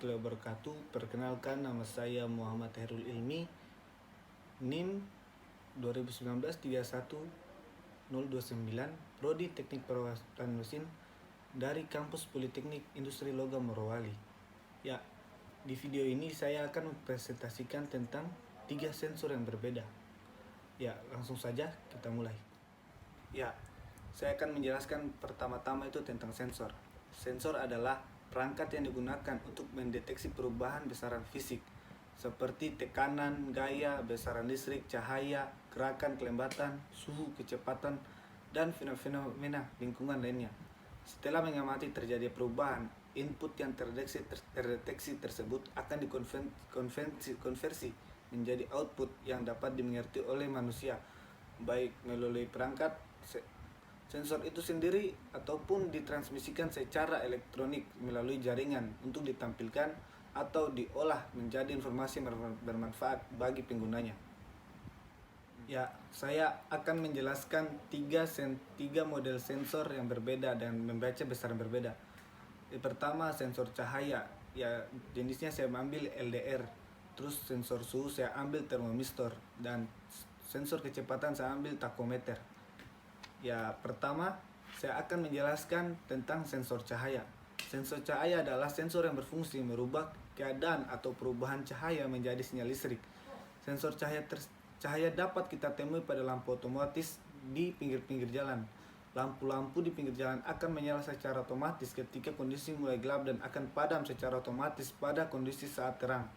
warahmatullahi wabarakatuh. Perkenalkan, nama saya Muhammad Herul Ilmi, NIM 2019-31029, Prodi Teknik Perawatan Mesin dari Kampus Politeknik Industri Logam Morowali. Ya, di video ini saya akan mempresentasikan tentang 3 sensor yang berbeda. Ya, langsung saja kita mulai. Ya, saya akan menjelaskan pertama-tama itu tentang sensor. Sensor adalah perangkat yang digunakan untuk mendeteksi perubahan besaran fisik seperti tekanan, gaya, besaran listrik, cahaya, gerakan, kelembatan, suhu, kecepatan, dan fenomena lingkungan lainnya. Setelah mengamati terjadi perubahan, input yang terdeteksi tersebut akan dikonversi menjadi output yang dapat dimengerti oleh manusia, baik melalui perangkat sensor itu sendiri ataupun ditransmisikan secara elektronik melalui jaringan untuk ditampilkan atau diolah menjadi informasi bermanfaat bagi penggunanya. Ya, saya akan menjelaskan tiga model sensor yang berbeda dan membaca besaran berbeda. Yang pertama, sensor cahaya. Ya, jenisnya saya ambil LDR. Terus sensor suhu saya ambil termomistor, dan sensor kecepatan saya ambil takometer. Ya, pertama saya akan menjelaskan tentang sensor cahaya. Sensor cahaya adalah sensor yang berfungsi merubah keadaan atau perubahan cahaya menjadi sinyal listrik. Sensor cahaya dapat kita temui pada lampu otomatis di pinggir-pinggir jalan. Lampu-lampu di pinggir jalan akan menyala secara otomatis ketika kondisi mulai gelap dan akan padam secara otomatis pada kondisi saat terang.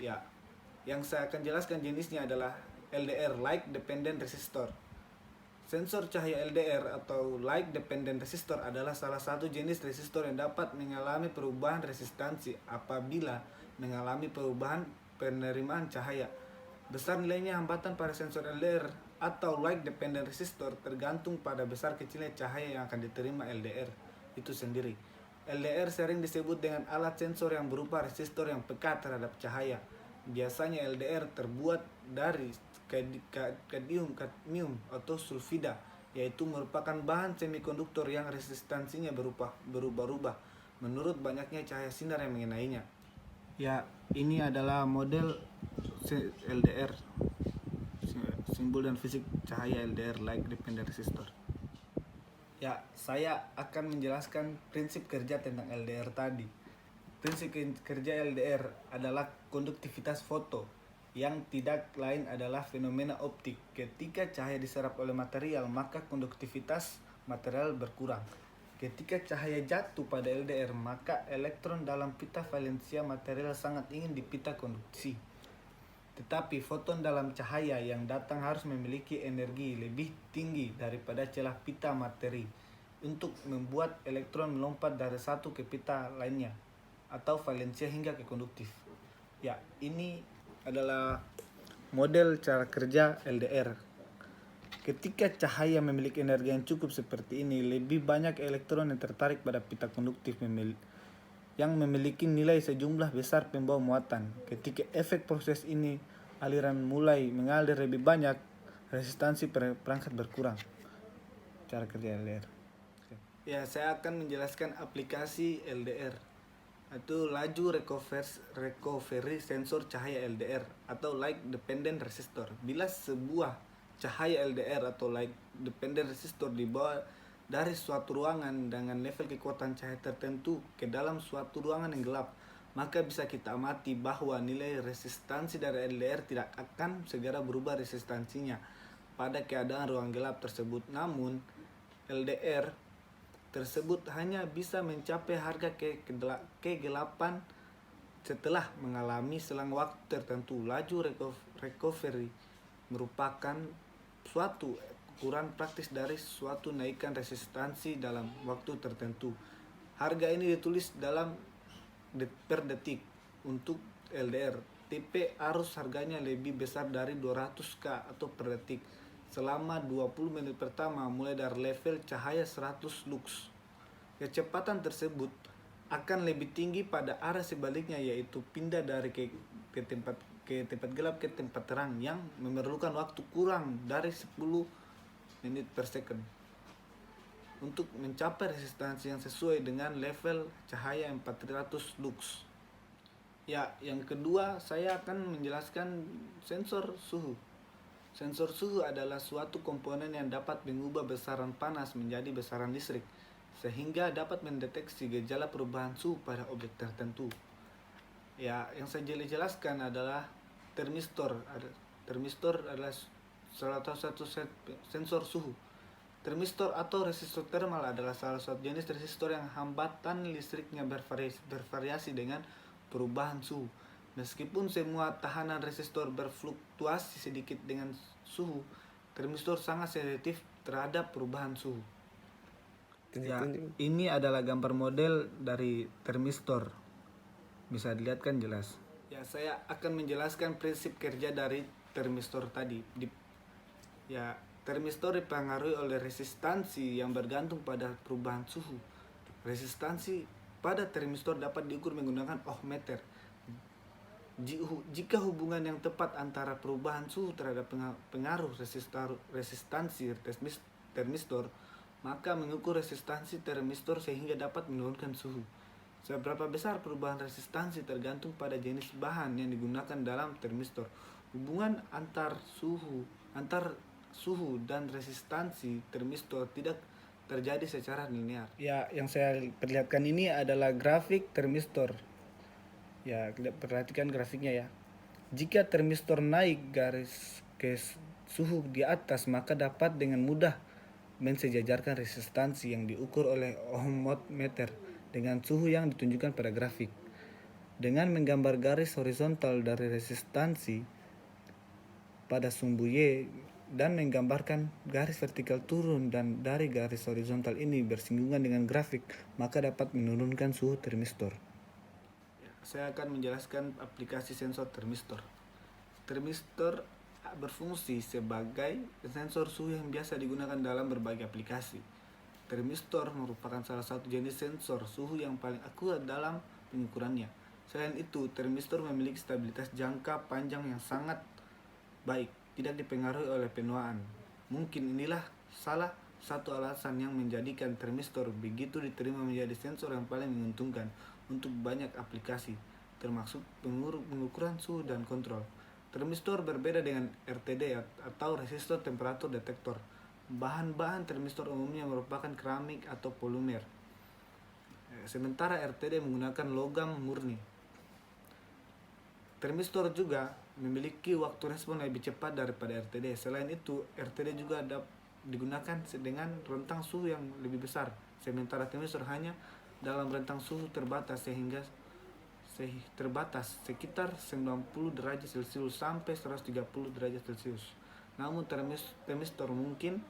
Ya, yang saya akan jelaskan jenisnya adalah LDR, Light Dependent Resistor. Sensor cahaya LDR atau Light Dependent Resistor adalah salah satu jenis resistor yang dapat mengalami perubahan resistansi apabila mengalami perubahan penerimaan cahaya. Besar nilainya hambatan pada sensor LDR atau Light Dependent Resistor tergantung pada besar kecilnya cahaya yang akan diterima LDR itu sendiri. LDR sering disebut dengan alat sensor yang berupa resistor yang peka terhadap cahaya. Biasanya LDR terbuat dari kadmium atau sulfida, yaitu merupakan bahan semikonduktor yang resistansinya berubah-ubah menurut banyaknya cahaya sinar yang mengenainya. Ya, ini adalah model LDR, simbol dan fisik cahaya LDR, Light Dependent Resistor. Ya, saya akan menjelaskan prinsip kerja tentang LDR tadi. Prinsip kerja LDR adalah konduktivitas foto, yang tidak lain adalah fenomena optik. Ketika cahaya diserap oleh material, maka konduktivitas material berkurang. Ketika cahaya jatuh pada LDR, maka elektron dalam pita valensia material sangat ingin di pita konduksi. Tetapi foton dalam cahaya yang datang harus memiliki energi lebih tinggi daripada celah pita materi untuk membuat elektron melompat dari satu ke pita lainnya atau valensia hingga ke konduktif. Ya, ini adalah model cara kerja LDR. Ketika cahaya memiliki energi yang cukup seperti ini, lebih banyak elektron yang tertarik pada pita konduktif yang memiliki nilai sejumlah besar pembawa muatan. Ketika efek proses ini, aliran mulai mengalir lebih banyak, resistansi perangkat berkurang. Cara kerja LDR. Ya, saya akan menjelaskan aplikasi LDR. Itu laju recovery sensor cahaya LDR atau Light Dependent Resistor. Bila sebuah cahaya LDR atau Light Dependent Resistor dibawa dari suatu ruangan dengan level kekuatan cahaya tertentu ke dalam suatu ruangan yang gelap, maka bisa kita amati bahwa nilai resistansi dari LDR tidak akan segera berubah resistansinya pada keadaan ruang gelap tersebut. Namun LDR tersebut hanya bisa mencapai harga kegelapan setelah mengalami selang waktu tertentu. Laju recovery merupakan suatu ukuran praktis dari suatu naikan resistansi dalam waktu tertentu. Harga ini ditulis dalam per detik. Untuk LDR tipe arus harganya lebih besar dari 200K atau per detik selama 20 menit pertama mulai dari level cahaya 100 lux. Kecepatan tersebut akan lebih tinggi pada arah sebaliknya, yaitu pindah dari ke tempat gelap ke tempat terang yang memerlukan waktu kurang dari 10 menit per second untuk mencapai resistansi yang sesuai dengan level cahaya 400 lux. Ya, yang kedua saya akan menjelaskan sensor suhu. Sensor suhu adalah suatu komponen yang dapat mengubah besaran panas menjadi besaran listrik, sehingga dapat mendeteksi gejala perubahan suhu pada objek tertentu. Ya, yang saya jelaskan adalah termistor. Termistor adalah salah satu sensor suhu. Termistor atau resistor thermal adalah salah satu jenis resistor yang hambatan listriknya bervariasi dengan perubahan suhu. Meskipun semua tahanan resistor berfluktuasi sedikit dengan suhu, termistor sangat sensitif terhadap perubahan suhu. Ya, ini adalah gambar model dari termistor. Bisa dilihat kan jelas. Ya, saya akan menjelaskan prinsip kerja dari termistor tadi. Ya, termistor dipengaruhi oleh resistansi yang bergantung pada perubahan suhu. Resistansi pada termistor dapat diukur menggunakan ohmmeter. Jika hubungan yang tepat antara perubahan suhu terhadap pengaruh resistansi termistor, maka mengukur resistansi termistor sehingga dapat menurunkan suhu. Seberapa besar perubahan resistansi tergantung pada jenis bahan yang digunakan dalam termistor. Hubungan antar suhu dan resistansi termistor tidak terjadi secara linear. Ya, yang saya perlihatkan ini adalah grafik termistor. Ya, perhatikan grafiknya ya. Jika termistor naik garis ke suhu di atas, maka dapat dengan mudah mensejajarkan resistansi yang diukur oleh ohmmeter dengan suhu yang ditunjukkan pada grafik. Dengan menggambar garis horizontal dari resistansi pada sumbu Y dan menggambarkan garis vertikal turun dan dari garis horizontal ini bersinggungan dengan grafik, maka dapat menurunkan suhu termistor. Saya akan menjelaskan aplikasi sensor termistor. Termistor berfungsi sebagai sensor suhu yang biasa digunakan dalam berbagai aplikasi. Termistor merupakan salah satu jenis sensor suhu yang paling akurat dalam pengukurannya. Selain itu, termistor memiliki stabilitas jangka panjang yang sangat baik, tidak dipengaruhi oleh penuaan. Mungkin inilah salah satu alasan yang menjadikan termistor begitu diterima menjadi sensor yang paling menguntungkan untuk banyak aplikasi, termasuk pengukuran suhu dan kontrol. Termistor berbeda dengan RTD atau resistor temperatur detektor. Bahan-bahan termistor umumnya merupakan keramik atau polimer, sementara RTD menggunakan logam murni. Termistor juga memiliki waktu respon lebih cepat daripada RTD. Selain itu, RTD juga digunakan dengan rentang suhu yang lebih besar, sementara termistor hanya dalam rentang suhu terbatas sekitar 90 derajat Celcius sampai 130 derajat Celcius. Namun termistor mungkin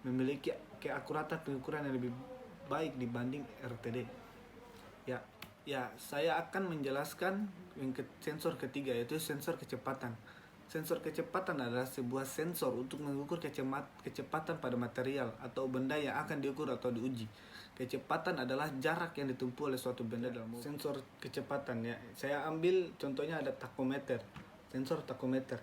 memiliki keakuratan pengukuran yang lebih baik dibanding RTD. Ya, saya akan menjelaskan sensor ketiga, yaitu sensor kecepatan. Sensor kecepatan adalah sebuah sensor untuk mengukur kecepatan pada material atau benda yang akan diukur atau diuji. Kecepatan adalah jarak yang ditempuh oleh suatu benda dalam sensor kecepatan ya. Saya ambil contohnya ada takometer. Sensor takometer.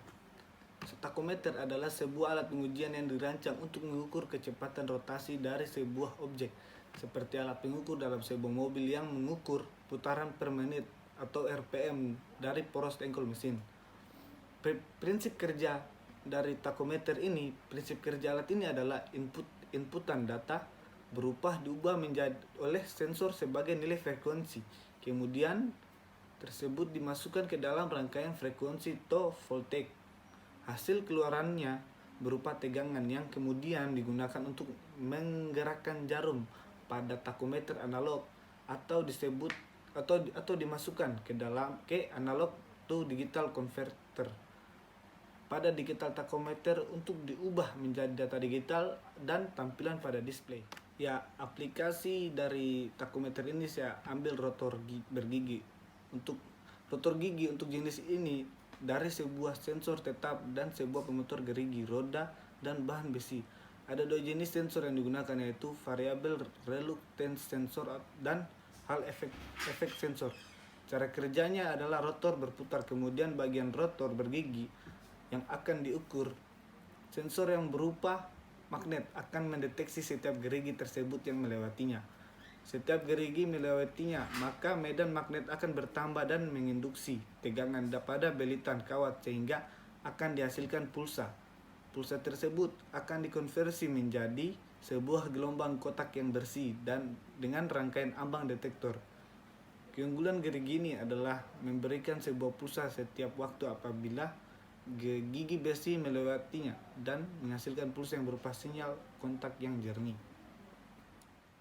Takometer adalah sebuah alat pengujian yang dirancang untuk mengukur kecepatan rotasi dari sebuah objek, seperti alat pengukur dalam sebuah mobil yang mengukur putaran per menit atau RPM dari poros engkol mesin. Prinsip kerja dari takometer ini, prinsip kerja alat ini adalah inputan data berubah diubah menjadi oleh sensor sebagai nilai frekuensi. Kemudian tersebut dimasukkan ke dalam rangkaian frekuensi atau voltage. Hasil keluarannya berupa tegangan yang kemudian digunakan untuk menggerakkan jarum pada takometer analog atau dimasukkan ke analog to digital converter pada digital takometer untuk diubah menjadi data digital dan tampilan pada display. Ya, aplikasi dari takometer ini saya ambil rotor bergigi. Untuk rotor gigi untuk jenis ini dari sebuah sensor tetap dan sebuah pemotor gerigi, roda, dan bahan besi. Ada dua jenis sensor yang digunakan, yaitu variable reluctance sensor dan hall effect sensor. Cara kerjanya adalah rotor berputar, kemudian bagian rotor bergigi yang akan diukur. Sensor yang berupa magnet akan mendeteksi setiap gerigi tersebut yang melewatinya. Setiap gerigi melewatinya, maka medan magnet akan bertambah dan menginduksi tegangan pada belitan kawat sehingga akan dihasilkan pulsa. Pulsa tersebut akan dikonversi menjadi sebuah gelombang kotak yang bersih dan dengan rangkaian ambang detektor. Keunggulan gerigi ini adalah memberikan sebuah pulsa setiap waktu apabila gigi besi melewatinya dan menghasilkan pulsa yang berupa sinyal kontak yang jernih.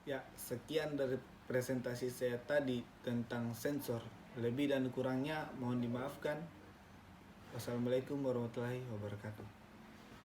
Ya, sekian dari presentasi saya tadi tentang sensor. Lebih dan kurangnya mohon dimaafkan. Wassalamualaikum warahmatullahi wabarakatuh.